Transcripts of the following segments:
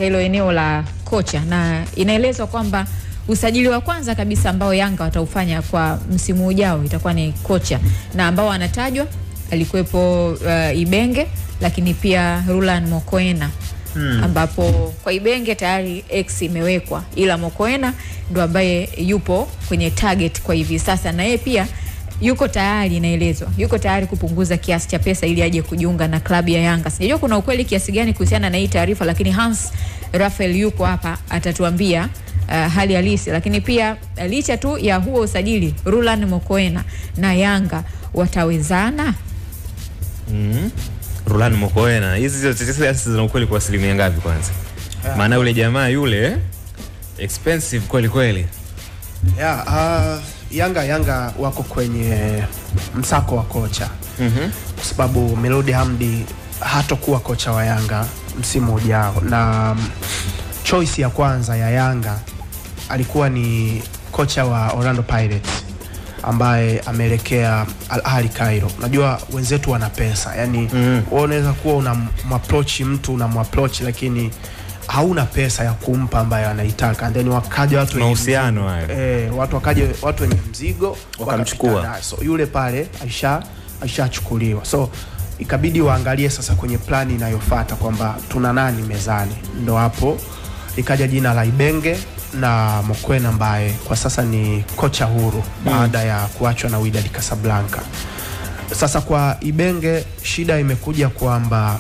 katika hilo eneo la kocha, na inaelezwa kwamba usajili wa kwanza kabisa ambao Yanga wataufanya kwa msimu ujao itakuwa ni kocha, na ambao anatajwa alikuwepo Ibenge, lakini pia Roland Mokoena. Ambapo kwa Ibenge tayari X imewekwa, ila Mokoena ndo ambaye yupo kwenye target kwa hivi sasa, na yeye pia yuko tayari, inaelezwa yuko tayari kupunguza kiasi cha pesa ili aje kujiunga na klabu ya Yanga. Sijajua kuna ukweli kiasi gani kuhusiana na hii taarifa, lakini Hans Rafael yuko hapa atatuambia hali halisi. Lakini pia licha tu ya huo usajili, Roland Mokoena na Yanga watawezana? Roland Mokoena, hizi tetesi zina ukweli kwa asilimia ngapi kwanza? Maana yule jamaa yule expensive kweli kweli. Yanga wako kwenye msako wa kocha. Kwa sababu Melody Hamdi hatakuwa kocha wa Yanga msimu ujao, na choice ya kwanza ya Yanga alikuwa ni kocha wa Orlando Pirates ambaye ameelekea Al Ahly Cairo. Unajua wenzetu wana pesa, yani wewe unaweza kuwa unamapproach mtu, unamapproach lakini hauna pesa ya kumpa ambaye anaitaka, and then wakaja watu wenye mahusiano hayo, watu wenye mzigo wakamchukua. So yule pale aishachukuliwa, so ikabidi waangalie sasa kwenye plani inayofuata kwamba tuna nani mezani. Ndo hapo ikaja jina la Ibenge na Mokoena ambaye kwa sasa ni kocha huru baada ya kuachwa na Wydad Casablanca. Sasa kwa Ibenge shida imekuja kwamba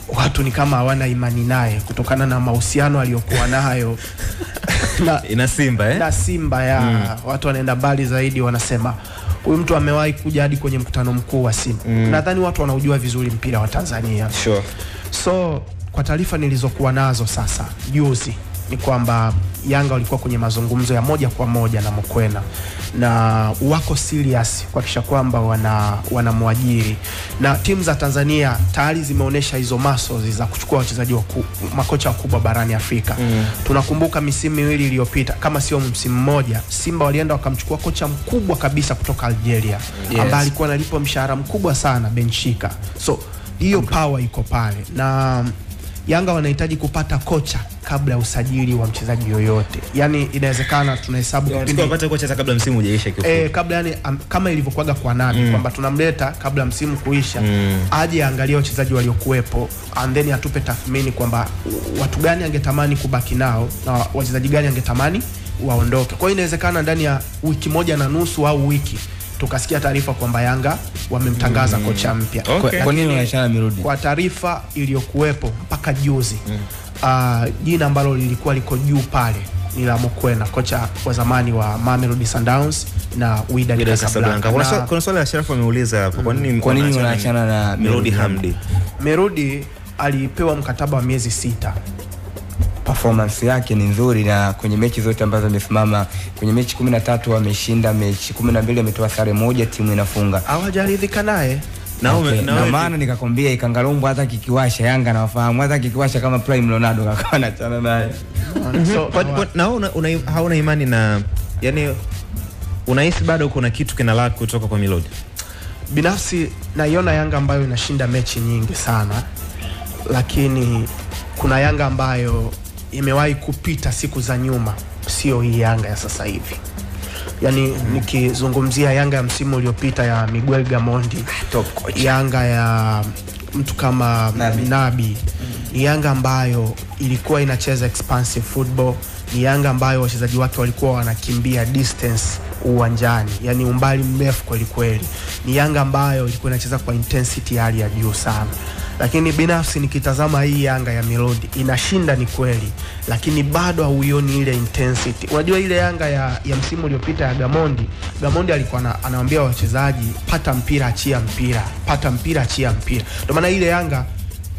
watu ni kama hawana imani naye kutokana na mahusiano aliyokuwa nayo na Simba na Simba ya watu wanaenda mbali zaidi, wanasema huyu mtu amewahi kuja hadi kwenye mkutano mkuu wa Simba. Nadhani watu wanaujua vizuri mpira wa Tanzania. Sure. So kwa taarifa nilizokuwa nazo sasa juzi ni kwamba Yanga walikuwa kwenye mazungumzo ya moja kwa moja na Mokoena, na wako serious kuhakikisha kwamba wanamwajiri, na timu za Tanzania tayari zimeonyesha hizo muscles za kuchukua wachezaji makocha wakubwa barani Afrika. Tunakumbuka misimu miwili iliyopita, kama sio msimu mmoja, Simba walienda wakamchukua kocha mkubwa kabisa kutoka Algeria, ambaye alikuwa analipwa mshahara mkubwa sana, Benchika. So hiyo power iko pale, na Yanga wanahitaji kupata kocha kabla ya usajili wa mchezaji yoyote. Yani inawezekana tunahesabu kipindi wapate kocha hata kabla msimu hujaisha kifupi. Kabla, yani kama ilivyokuaga kwa Nabi kwamba tunamleta kabla msimu kuisha, aje angalie wachezaji waliokuepo, and then atupe tathmini kwamba watu gani angetamani kubaki nao na wachezaji gani angetamani waondoke. Kwa hiyo inawezekana ndani ya wiki moja na nusu au wiki tukasikia taarifa kwamba Yanga wamemtangaza kocha mpya. Kwa nini wanaachana Melody? Kwa taarifa iliyokuepo mpaka juzi, jina ambalo lilikuwa liko juu pale ni la Mokoena, kocha wa zamani wa Mamelodi Sundowns na Wydad Casablanca. Kuna swali la Sharafu ameuliza hapo, kwa nini wanaachana na Melody Hamdi? Melody alipewa mkataba wa miezi 6. Performance yake ni nzuri, na kwenye mechi zote ambazo amesimama, kwenye mechi 13 ameshinda, mechi 12 ametoa sare moja, timu inafunga. Hawajaridhika naye. Na maana nikakwambia Ikangalombo hata kikiwasha Yanga na wafahamu, hata kikiwasha kama Prime Ronaldo kakana chana naye. So hauna imani na, yani unahisi bado kuna kitu kinalaki kutoka kwa Melody? Binafsi naiona Yanga ambayo inashinda mechi nyingi sana, lakini kuna Yanga ambayo imewahi kupita siku za nyuma, sio hii Yanga ya sasa hivi. Yani nikizungumzia Yanga ya msimu uliopita ya Miguel Gamondi, top coach, Yanga ya mtu kama Nabi, ni Yanga ambayo ilikuwa inacheza expansive football, ni Yanga ambayo wachezaji wake walikuwa wanakimbia distance uwanjani, yani umbali mrefu kweli kweli. Ni Yanga ambayo ilikuwa inacheza kwa intensity hali ya juu sana. Lakini binafsi nikitazama hii Yanga ya Melody inashinda ni kweli, lakini bado hauioni ile intensity. Unajua ile Yanga ya msimu uliopita ya Gamondi alikuwa anawaambia wachezaji, pata mpira achia mpira, pata mpira achia mpira. Ndio maana ile Yanga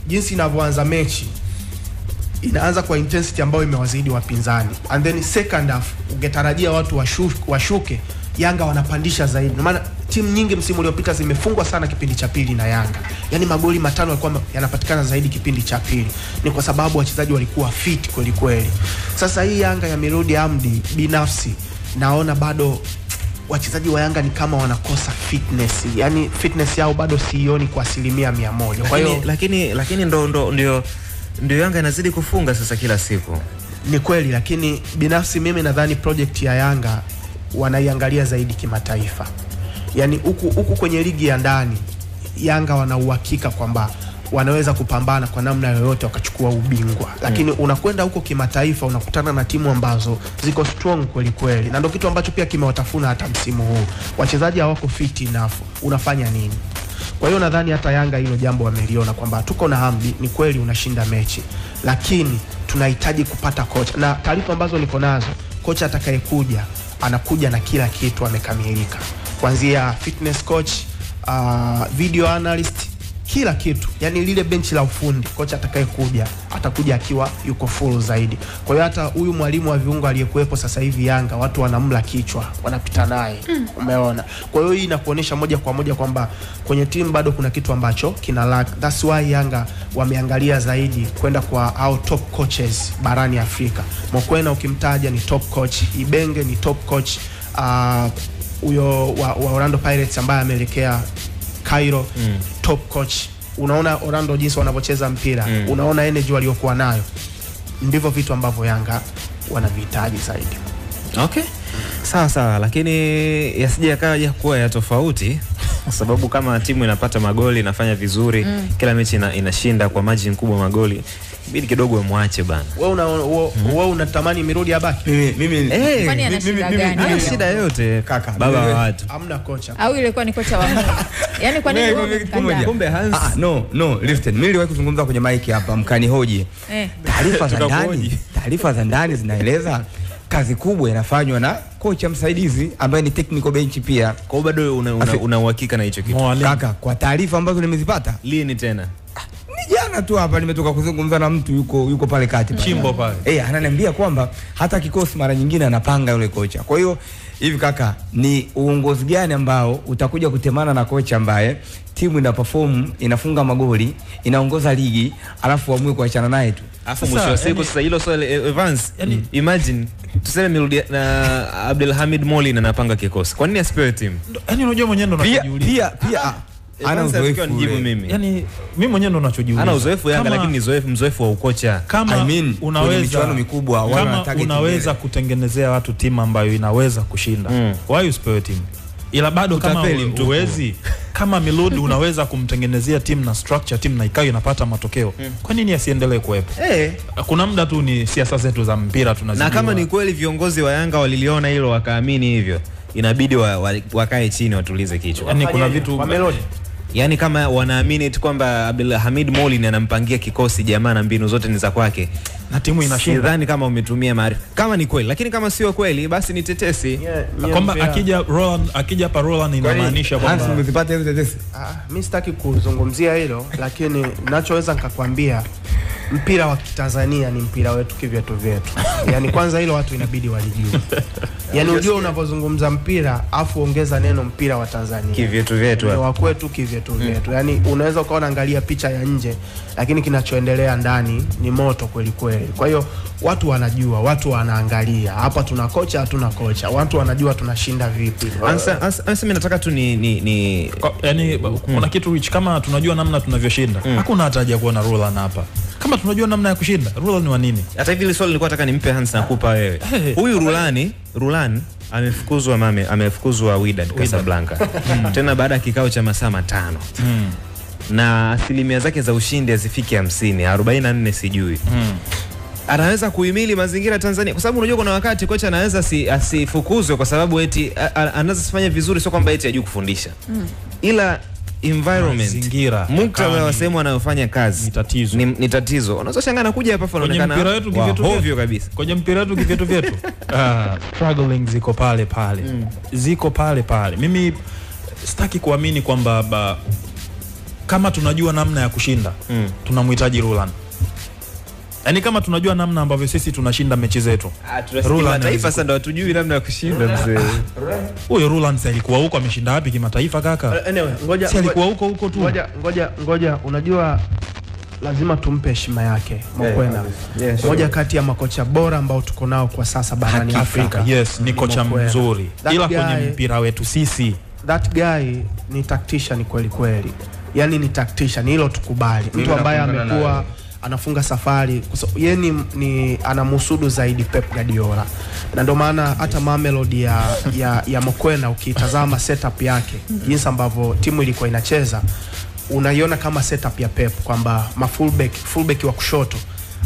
jinsi inavyoanza mechi inaanza kwa intensity ambayo imewazidi wapinzani, and then second half ungetarajia watu washuke, Yanga wanapandisha zaidi. Ndio maana timu nyingi msimu uliopita zimefungwa sana kipindi cha pili na Yanga. Yani magoli 5 yalikuwa yanapatikana zaidi kipindi cha pili. Ni kwa sababu wachezaji walikuwa fit kweli kweli. Sasa hii Yanga ya Melody Hamdi, binafsi naona bado wachezaji wa Yanga ni kama wanakosa fitness. Yani fitness yao bado sioni kwa 100%. Kwa hiyo lakini ndio ndio Yanga inazidi kufunga sasa kila siku. Ni kweli, lakini binafsi mimi nadhani project ya Yanga wanaiangalia zaidi kimataifa. Yani huku kwenye ligi ya ndani Yanga wana uhakika kwamba wanaweza kupambana kwa namna yoyote wakachukua ubingwa, lakini unakwenda huko kimataifa unakutana na timu ambazo ziko strong kweli kweli, na ndio kitu ambacho pia kimewatafuna hata msimu huu. Wachezaji hawako fit enough, unafanya nini? Kwa hiyo nadhani hata Yanga hilo jambo wameliona kwamba tuko na Hamdi, ni kweli unashinda mechi, lakini tunahitaji kupata kocha, na taarifa ambazo niko nazo, kocha atakayekuja anakuja na kila kitu amekamilika, kuanzia fitness coach, video analyst, kila kitu. Yani lile benchi la ufundi, kocha atakayekuja atakuja akiwa yuko full zaidi. Kwa hiyo hata huyu mwalimu wa viungo aliyekuepo sasa hivi Yanga watu wanamla kichwa, wanapita naye. Umeona? Kwa hiyo hii inakuonesha moja kwa moja kwamba kwenye timu bado kuna kitu ambacho kina lack. That's why Yanga wameangalia zaidi kwenda kwa hao top coaches barani Afrika. Mokwena ukimtaja ni top coach, Ibenge ni top coach, huyo wa Orlando Pirates ambaye ameelekea Cairo, top coach. Unaona Orlando jinsi wanavyocheza mpira, unaona energy waliokuwa nayo. Ndivyo vitu ambavyo Yanga wanavihitaji zaidi. Okay. Sawa, lakini yasije yakaja kuwa ya tofauti kwa sababu kama timu inapata magoli, inafanya vizuri, kila mechi inashinda kwa margin kubwa magoli, bidi kidogo muache bana. Wewe unatamani mirudi abaki? Mimi ana shida yote kaka, baba wa watu. Hamna kocha. Au ile kwa ni kocha wa Mungu. Yaani kwa nini wewe kumbe Hans? No, listen. Mimi niliwahi kuzungumza kwenye mic hapa mkanihoji. Taarifa za ndani zinaeleza kazi kubwa inafanywa na kocha msaidizi ambaye ni technical bench pia. Kwa bado una uhakika na hicho kitu? Kaka, kwa taarifa ambazo nimezipata. Lini tena? Ni jana tu hapa nimetoka kuzungumza na mtu yuko pale kati Chimbo pale. Ananiambia kwamba hata kikosi mara nyingine anapanga yule kocha. Kwa hiyo hivi kaka, ni uongozi gani ambao utakuja kutemana na kocha ambaye timu ina perform, inafunga magoli, inaongoza ligi, alafu amue kuachana naye tu? Afu mwisho wa siku sasa hilo swali Evans, imagine tuseme Melody na Abdelhamid Molin anapanga kikosi. Kwa nini asipewe timu? Yaani unajua mwenyewe ndo unachojiuliza. Pia ana uzoefu mimi. Yaani mimi mwenyewe ndo ninachojiuliza. Ana uzoefu Yanga lakini ni mzoefu wa ukocha. Kama unaweza michuano mikubwa unaweza kutengenezea watu timu ambayo inaweza kushinda. Why usipewe timu? Ila bado kama uwezi kama Melody unaweza kumtengenezea timu na structure timu na ikawa inapata matokeo. Kwa nini asiendelee kuwepo? Kuna muda tu ni siasa zetu za mpira tunazijua. Na kama ni kweli viongozi wa Yanga waliliona hilo wakaamini hivyo, inabidi wakae chini watulize kichwa. Yaani kuna vitu wa Melody. Yaani kama wanaamini eti kwamba Abdelhamid Molin anampangia kikosi jamaa na mbinu zote ni za kwake na timu inashinda, sidhani kama umetumia maarifa. Kama ni kweli, lakini kama sio kweli basi ni tetesi. Kwamba akija hapa Roland inamaanisha kwamba umezipata hizo tetesi. Mimi sitaki kuzungumzia hilo, lakini ninachoweza nikakwambia mpira wa Tanzania ni mpira wetu kivyetu vyetu. Yaani kwanza hilo watu inabidi walijue. Yaani unajua unapozungumza mpira afu ongeza neno mpira wa Tanzania. Kivyetu vyetu. Wa kwetu kivyetu vyetu. Yaani unaweza ukaona angalia picha ya nje lakini kinachoendelea ndani ni moto kweli kweli. Kwa hiyo watu wanajua, watu wanaangalia. Hapa tuna kocha, hatuna kocha. Watu wanajua tunashinda vipi. Ansa mimi nataka tu ni yaani kuna kitu which kama tunajua namna tunavyoshinda. Hakuna haja kuona Roland hapa. Kama tunajua namna ya kushinda, Roland ni wa nini? Hata hivi ile swali nilikuwa nataka nimpe Hans na kupa wewe. Huyu Rulan amefukuzwa Wydad Casablanca. Tena baada ya kikao cha masaa 5. Na asilimia zake za ushindi hazifiki 50, 44 sijui. Anaweza kuhimili mazingira Tanzania kwa sababu unajua kuna wakati kocha anaweza asifukuzwe kwa sababu eti anaweza kufanya vizuri, sio kwamba eti hajui kufundisha. Ila environment, muktadha wa sehemu anayofanya kazi ni tatizo. Unaweza shangaa anakuja hapa afa anaonekana hovyo kabisa. Kwenye mpira wetu kivyetu vyetu struggling ziko pale. Ziko pale. Mimi sitaki kuamini kwamba kama tunajua namna ya kushinda tunamhitaji Roland. Yaani kama tunajua namna ambavyo sisi tunashinda mechi zetu. Roland taifa sasa ndo hatujui namna ya kushinda mzee. Huyo Roland alikuwa huko ameshinda wapi kimataifa kaka? Anyway, ngoja alikuwa huko tu. Ngoja unajua lazima tumpe heshima yake Mokwena. Moja kati ya makocha bora ambao tuko nao kwa sasa barani Afrika. Yes, ni kocha mzuri. Ila kwenye mpira wetu sisi that guy ni tactician kweli. Yaani ni tactician, hilo tukubali. Mtu ambaye anafunga safari. Yeye ni anamhusudu zaidi Pep Guardiola, na ndio maana hata Mamelodi ya Mokoena ukitazama setup yake jinsi ambavyo timu ilikuwa inacheza, unaiona kama setup ya Pep, kwamba fullback wa kushoto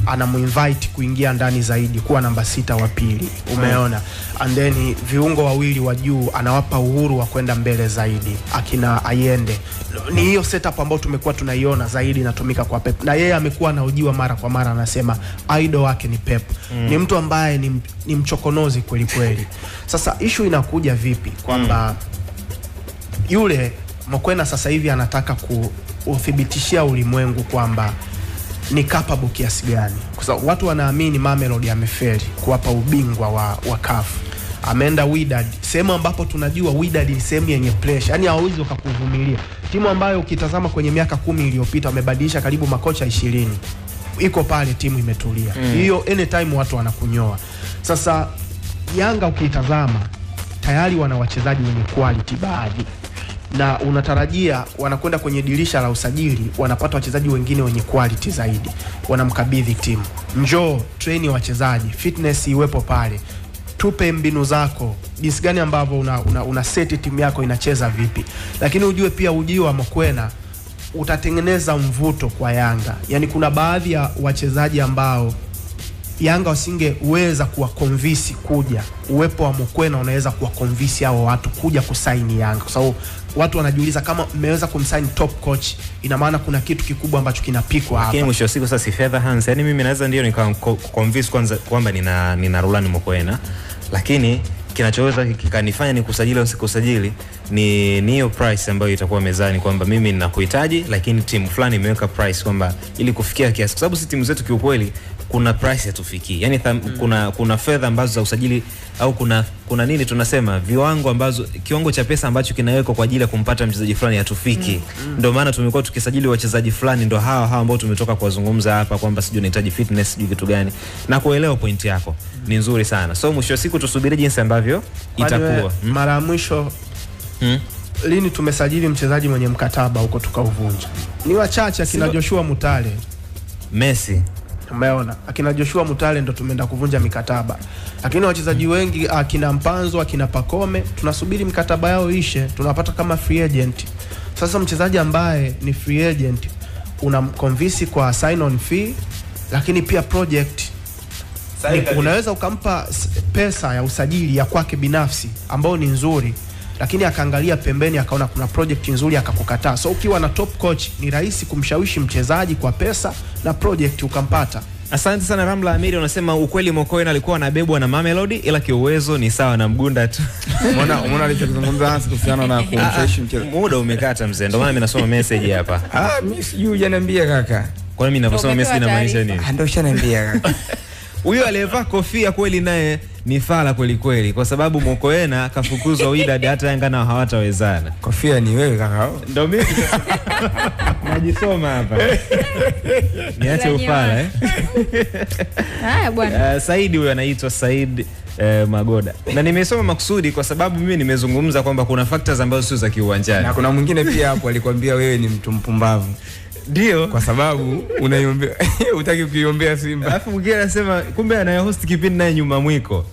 anamuinvite kuingia ndani zaidi kuwa namba 6 wa pili, umeona, and then viungo wawili wa juu anawapa uhuru wa kwenda mbele zaidi akina Ayende. Ni hiyo setup ambayo tumekuwa tunaiona zaidi inatumika kwa Pep, na yeye amekuwa anahojiwa mara kwa mara, anasema idol wake ni Pep. Ni mtu ambaye ni mchokonozi kweli kweli. Sasa issue inakuja vipi kwamba yule Mokoena sasa hivi anataka kuuthibitishia ulimwengu kwamba ni capable kiasi gani, kwa sababu watu wanaamini Mamelodi amefeli kuwapa ubingwa wa CAF. Ameenda Wydad, sehemu ambapo tunajua Wydad ni sehemu yenye pressure, yani hawezi kukuvumilia. Timu ambayo ukitazama kwenye miaka 10 iliyopita wamebadilisha karibu makocha 20. Iko pale timu imetulia. Hiyo anytime watu wanakunyoa. Sasa Yanga ukitazama tayari wana wachezaji wenye quality baadhi, na unatarajia wanakwenda kwenye dirisha la usajili wanapata wachezaji wengine wenye quality zaidi, wanamkabidhi timu, njoo train wachezaji, fitness iwepo pale, tupe mbinu zako, jinsi gani ambavyo una set timu yako inacheza vipi. Lakini ujue pia ujio wa Mokoena utatengeneza mvuto kwa Yanga. Yani kuna baadhi ya wachezaji ambao Yanga wasingeweza kuwaconvince kuja, uwepo wa Mokoena unaweza kuwaconvince hao watu kuja kusaini Yanga, kwa sababu watu wanajiuliza kama mmeweza kumsign top coach, ina maana kuna kitu kikubwa ambacho kinapikwa hapa. Lakini mwisho wa siku sasa si feather hands, yani mimi naweza ndio nikaconvince kwanza kwamba nina Roland Mokoena, lakini kinachoweza kikanifanya ni kusajili au sikusajili ni hiyo price ambayo itakuwa mezani, kwamba mimi ninakuhitaji lakini timu fulani imeweka price kwamba ili kufikia kiasi, kwa sababu si timu zetu kiukweli kuna price hatufikii. Yani kuna fedha ambazo za usajili au kuna nini tunasema viwango ambazo kiwango cha pesa ambacho kinawekwa kwa ajili ya kumpata mchezaji fulani hatufiki. Ndio maana tumekuwa tukisajili wachezaji fulani ndio hawa ambao tumetoka kuwazungumza hapa kwamba sijui unahitaji fitness sijui kitu gani, na kuelewa point yako ni nzuri sana. So mwisho wa siku tusubiri jinsi ambavyo itakuwa. Mara ya mwisho lini tumesajili mchezaji mwenye mkataba huko tukauvunja? Ni wachache, akina Joshua Mutale, Messi, umeona, akina Joshua Mutale ndo tumeenda kuvunja mikataba. Lakini wachezaji wengi akina Mpanzo, akina Pakome, tunasubiri mikataba yao ishe, tunapata kama free agent. Sasa mchezaji ambaye ni free agent unamconvince kwa sign on fee, lakini pia project unaweza ukampa pesa ya usajili ya kwake binafsi ambao ni nzuri, lakini akaangalia pembeni akaona kuna project nzuri akakukataa. So ukiwa na top coach ni rahisi kumshawishi mchezaji kwa pesa na project ukampata. Asante sana Ramla Amiri, unasema ukweli Mokoena alikuwa anabebwa na Mamelodi ila kiuwezo ni sawa na Mgunda tu. Umeona alichozungumza hasa kuhusiana na kumfresh mchezo. Muda umekata mzee, ndio maana mimi nasoma message hapa. Mimi sijui hujaniambia kaka. Kwa nini ninaposoma message inamaanisha nini? Ndio ushaniambia kaka. Huyo aliyevaa kofia kweli naye ni fala kweli kweli, kwa sababu Mokoena kafukuzwa Wydad, hata Yanga nao hawatawezana. Kofia ni wewe kaka. Ndio mimi najisoma hapa. Niache ufala Haya bwana. Said huyo anaitwa Said Magoda. Na nimesoma makusudi kwa sababu mimi nimezungumza kwamba kuna factors ambazo sio za kiuwanjani. Na kuna mwingine pia hapo alikwambia wewe ni mtu mpumbavu. Ndio, kwa sababu unaiombea utaki kuiombea Simba. Alafu mwingine anasema kumbe anayehost kipindi naye nyuma mwiko.